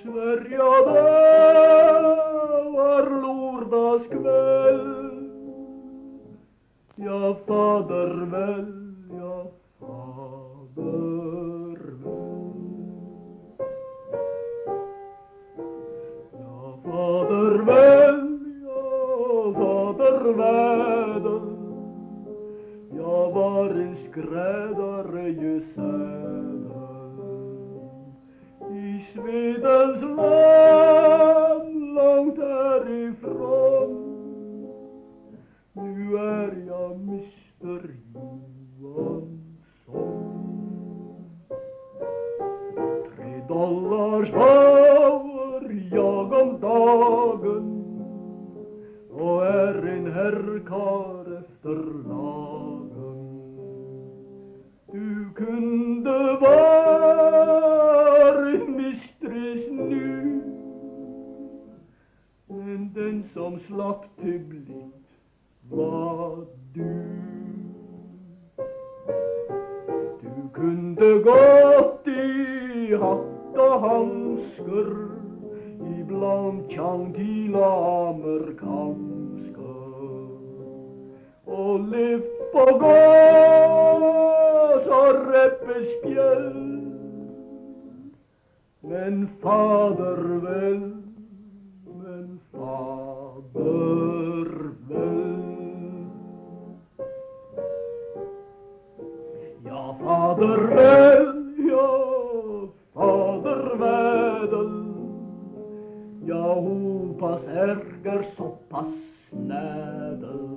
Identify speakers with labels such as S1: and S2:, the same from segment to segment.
S1: Sverige var lordagskväll. Ja, fader väl, ja, fader väl. Ja, fader väl, ja, fader väder. Jag var en skräddare gesäder i Svedens land, långt härifrån. Nu är jag Mr. Johansson. $3 får jag om dagen och är en herrkarl efter lagen. Du kunde vara mistress nu, men den som slapp till blitt var du. Du kunde gått i hatt och handskar, ibland chantila amerikanska, och levt på gås och räppespjäll. Men fader väl, men fader väl. Ja, fader väl, ja, fader väl. Jag hoppas äger så pass snädel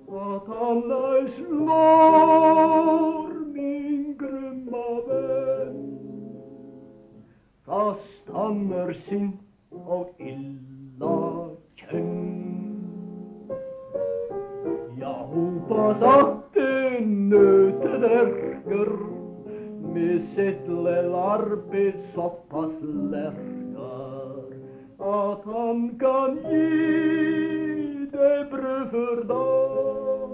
S1: att han ej slår min grymma vän, fast han är sint och illa känd. Jag hoppas att en nötedärger med sitt lillarbet så pass lärgar att han kan ge dig bröd för dag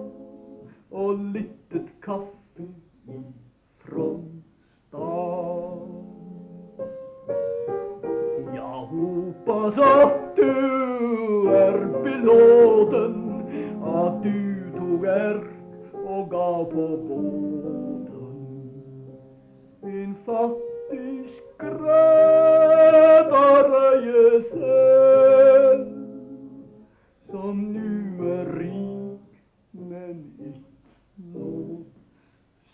S1: och litet kaffe ifrån stan. Jag hoppas att du är belåten, att du tog och gav på båten. En fattig skräddare gesäll som nu är rik men icke nåd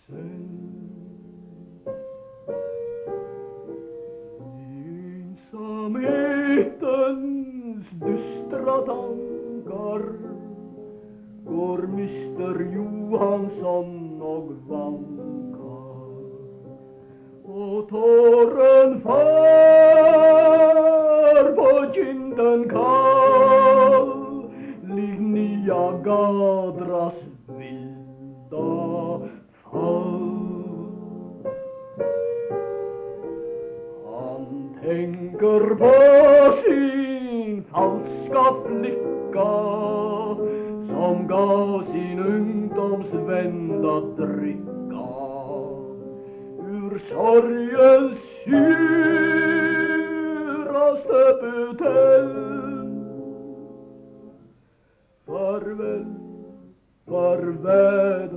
S1: sen. Ensamhetens dystra tankar går Mr. Johansson och vankar, och tåren far på kinden kall, lik Niagaras vilda fall. Han tänker på sin falska flicka som gav sin ungdomsvän att dricka ur sorgens suraste butelj. Farväl, farväl.